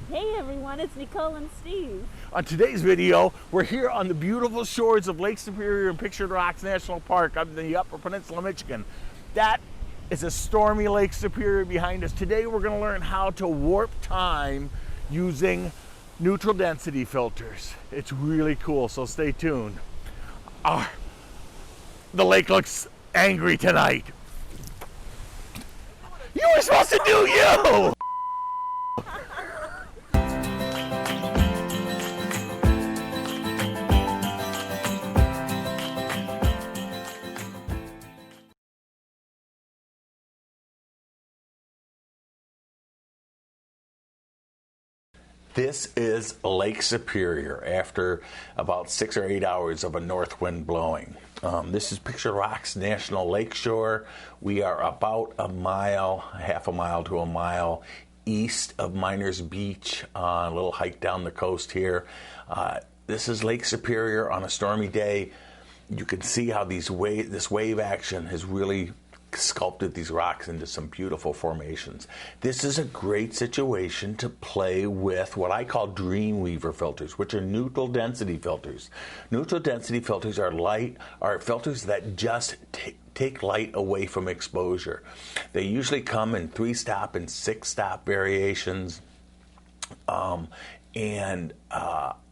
Hey everyone, it's Nicole and Steve. On today's video, we're here on the beautiful shores of Lake Superior and Pictured Rocks National Park up in the Upper Peninsula, Michigan. That is a stormy Lake Superior behind us. Today we're going to learn how to warp time using neutral density filters. It's really cool, so stay tuned. The lake looks angry tonight. You were supposed to do you! This is Lake Superior after about 6 or 8 hours of a north wind blowing. This is Pictured Rocks National Lakeshore. We are about a mile, half a mile to a mile east of Miners Beach, a little hike down the coast here. This is Lake Superior on a stormy day. You can see how this wave action has really sculpted these rocks into some beautiful formations. This is a great situation to play with what I call Dreamweaver filters, which are neutral density filters. Neutral density filters are filters that just take light away from exposure. They usually come in 3-stop and 6-stop variations,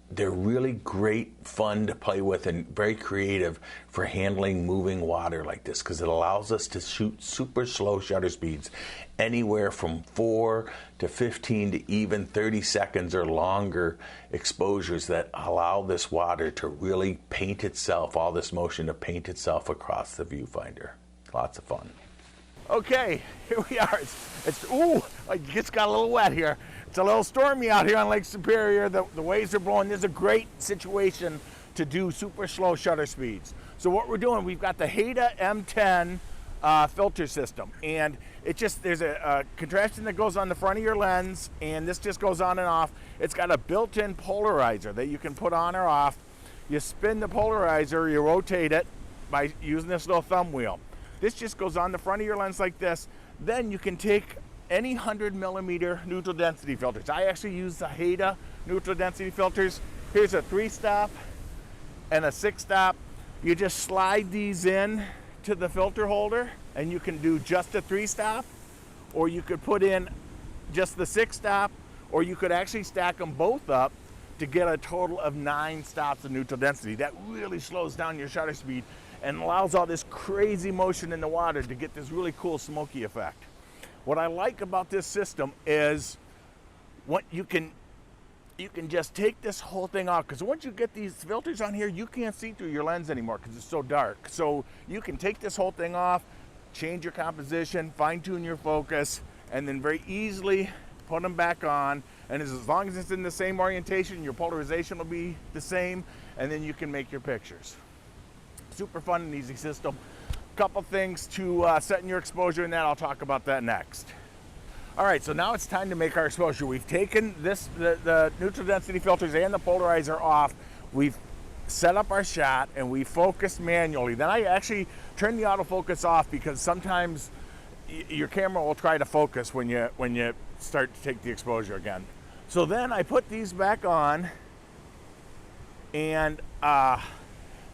they're really great fun to play with and very creative for handling moving water like this, because it allows us to shoot super slow shutter speeds, anywhere from 4 to 15 to even 30 seconds or longer exposures that allow this water to really paint itself, all this motion to paint itself across the viewfinder. Lots of fun. Okay, here we are. Ooh, it just got a little wet here. It's a little stormy out here on Lake Superior. The waves are blowing. This is a great situation to do super slow shutter speeds. So what we're doing, we've got the Haida M10 filter system, and there's a contraption that goes on the front of your lens, and this just goes on and off. It's got a built-in polarizer that you can put on or off. You spin the polarizer, you rotate it by using this little thumb wheel. This just goes on the front of your lens like this. Then you can take any 100mm neutral density filters. I actually use the Haida neutral density filters. Here's a 3-stop and a 6-stop. You just slide these in to the filter holder, and you can do just a 3-stop, or you could put in just the 6-stop, or you could actually stack them both up to get a total of 9 stops of neutral density. That really slows down your shutter speed and allows all this crazy motion in the water to get this really cool smoky effect. What I like about this system is what you can just take this whole thing off, because once you get these filters on here, you can't see through your lens anymore because it's so dark. So you can take this whole thing off, change your composition, fine-tune your focus, and then very easily put them back on. And as long as it's in the same orientation, your polarization will be the same, and then you can make your pictures. Super fun and easy system. Couple things to set in your exposure, and I'll talk about that next. All right, so now it's time to make our exposure. We've taken the neutral density filters and the polarizer off. We've set up our shot, and we focused manually. Then I actually turn the autofocus off, because sometimes your camera will try to focus when you start to take the exposure again. So then I put these back on, and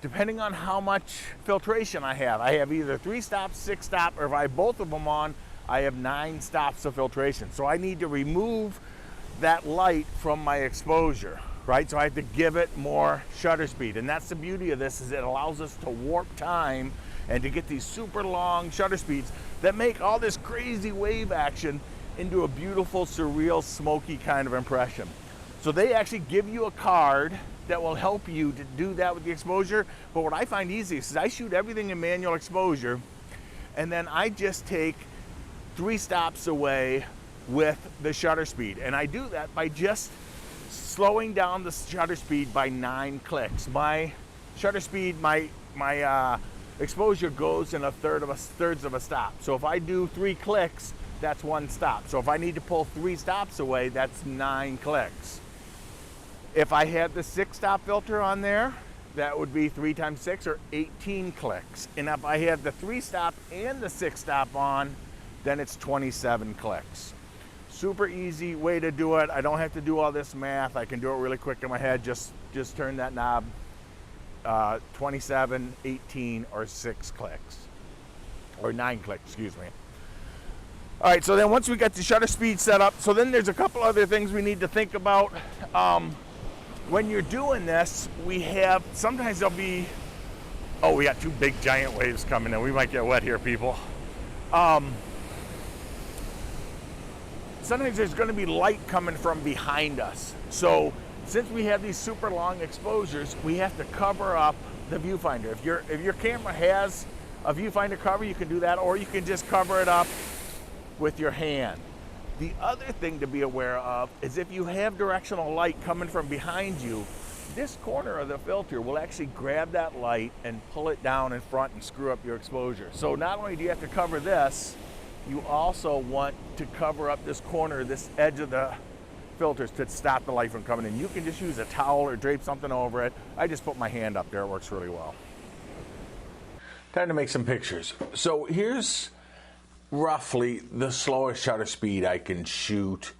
depending on how much filtration I have either 3 stops, 6 stop, or if I have both of them on, I have 9 stops of filtration. So I need to remove that light from my exposure, right? So I have to give it more shutter speed. And that's the beauty of this, is it allows us to warp time and to get these super long shutter speeds that make all this crazy wave action into a beautiful, surreal, smoky kind of impression. So they actually give you a card that will help you to do that with the exposure. But what I find easiest is I shoot everything in manual exposure, and then I just take 3 stops away with the shutter speed. And I do that by just slowing down the shutter speed by 9 clicks. My shutter speed, my exposure goes in thirds of a stop. So if I do 3 clicks, that's 1 stop. So if I need to pull 3 stops away, that's 9 clicks. If I had the 6-stop filter on there, that would be 3 times 6 or 18 clicks. And if I have the 3-stop and the 6-stop on, then it's 27 clicks. Super easy way to do it. I don't have to do all this math. I can do it really quick in my head. Just turn that knob 27, 18, or 6 clicks. Or 9 clicks, excuse me. All right, so then once we got the shutter speed set up, so then there's a couple other things we need to think about. When you're doing this, sometimes there'll be, oh, we got 2 big giant waves coming in. We might get wet here, people. Sometimes there's going to be light coming from behind us. So since we have these super long exposures, we have to cover up the viewfinder. If your camera has a viewfinder cover, you can do that, or you can just cover it up with your hand. The other thing to be aware of is if you have directional light coming from behind you, this corner of the filter will actually grab that light and pull it down in front and screw up your exposure. So not only do you have to cover this, you also want to cover up this corner, this edge of the filters to stop the light from coming in. You can just use a towel or drape something over it. I just put my hand up there. It works really well. Time to make some pictures. So here's roughly the slowest shutter speed I can shoot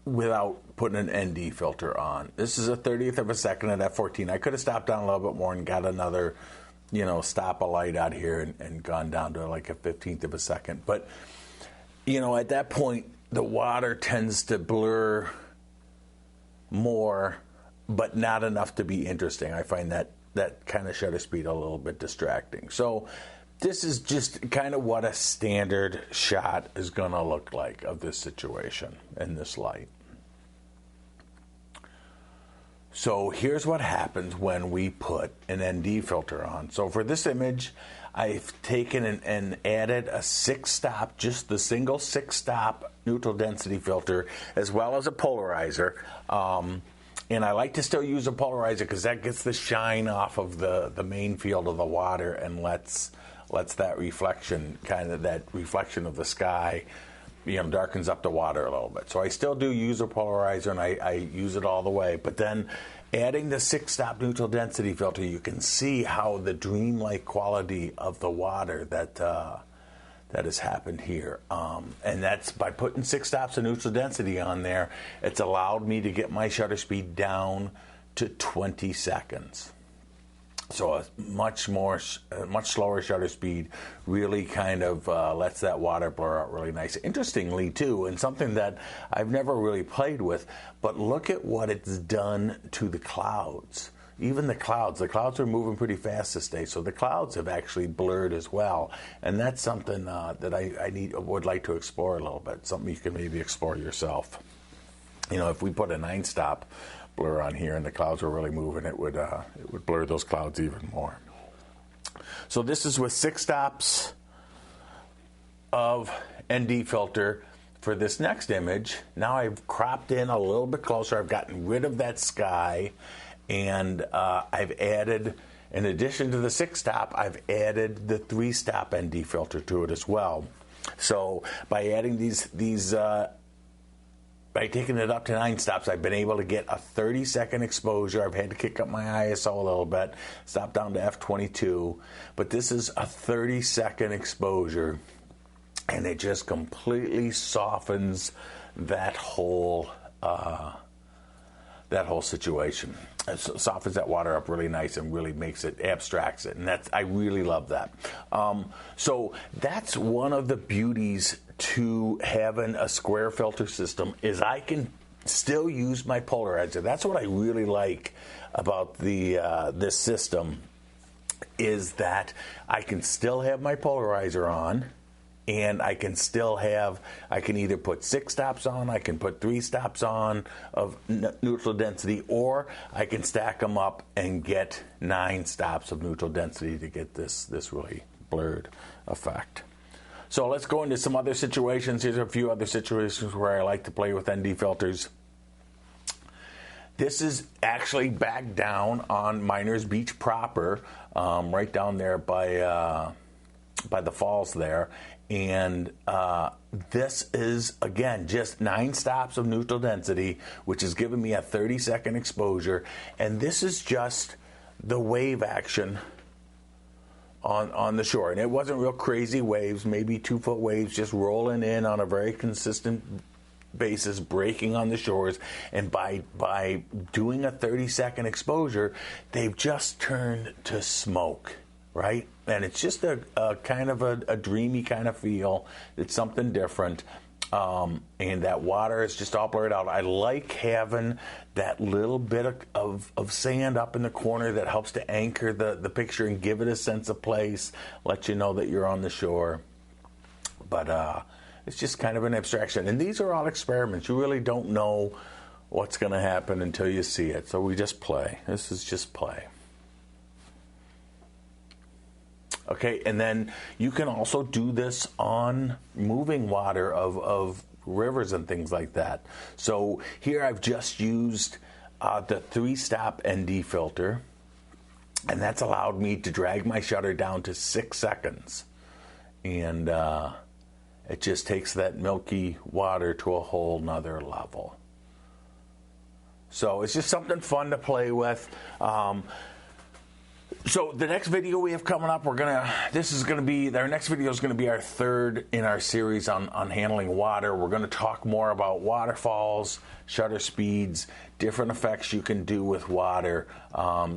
without putting an ND filter on. This is a 30th of a second at f14. I could have stopped down a little bit more and got another, stop a light out here and gone down to like a 15th of a second. But, at that point, the water tends to blur more, but not enough to be interesting. I find that kind of shutter speed a little bit distracting. So this is just kind of what a standard shot is going to look like of this situation in this light. So here's what happens when we put an ND filter on. So for this image, I've taken and added a 6-stop, just the single 6-stop neutral density filter, as well as a polarizer. And I like to still use a polarizer because that gets the shine off of the main field of the water and lets that reflection, that reflection of the sky, darkens up the water a little bit. So I still do use a polarizer, and I use it all the way. But then adding the 6-stop neutral density filter, you can see how the dreamlike quality of the water that has happened here. And that's by putting 6 stops of neutral density on there, it's allowed me to get my shutter speed down to 20 seconds. So a much slower shutter speed really kind of lets that water blur out really nice. Interestingly, too, and something that I've never really played with, but look at what it's done to the clouds. Even the clouds are moving pretty fast this day, so the clouds have actually blurred as well. And that's something that I would like to explore a little bit, something you can maybe explore yourself. If we put a 9-stop blur on here and the clouds were really moving, it would blur those clouds even more. So this is with 6 stops of ND filter for this next image. Now I've cropped in a little bit closer. I've gotten rid of that sky, and I've added, in addition to the 6-stop, I've added the 3-stop ND filter to it as well. So by adding by taking it up to 9 stops, I've been able to get a 30-second exposure. I've had to kick up my ISO a little bit, stop down to f22, but this is a 30-second exposure, and it just completely softens that whole situation. It softens that water up really nice and really abstracts it, and I really love that. So that's one of the beauties to having a square filter system, is I can still use my polarizer. That's what I really like about this system, is that I can still have my polarizer on, and I can either put 6 stops on, I can put 3 stops on of neutral density, or I can stack them up and get 9 stops of neutral density to get this really blurred effect. So let's go into some other situations. Here's a few other situations where I like to play with ND filters. This is actually back down on Miners Beach proper, right down there by the falls there. And this is, again, just 9 stops of neutral density, which is giving me a 30-second exposure. And this is just the wave action on the shore. And it wasn't real crazy waves, maybe 2-foot waves just rolling in on a very consistent basis, breaking on the shores. And by doing a 30-second exposure, they've just turned to smoke, right? And it's just a kind of a dreamy kind of feel. It's something different. And that water is just all blurred out. I like having that little bit of sand up in the corner that helps to anchor the picture and give it a sense of place, let you know that you're on the shore. But it's just kind of an abstraction. And these are all experiments. You really don't know what's going to happen until you see it. So we just play. This is just play. Okay, and then you can also do this on moving water of rivers and things like that. So here I've just used the 3-stop ND filter, and that's allowed me to drag my shutter down to 6 seconds. And it just takes that milky water to a whole nother level. So it's just something fun to play with. So the next video we have coming up, our next video is going to be our third in our series on handling water. We're going to talk more about waterfalls, shutter speeds, different effects you can do with water.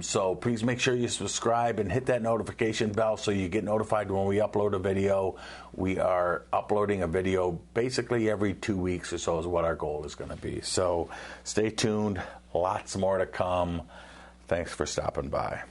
So please make sure you subscribe and hit that notification bell so you get notified when we upload a video. We are uploading a video basically every 2 weeks or so is what our goal is going to be. So stay tuned. Lots more to come. Thanks for stopping by.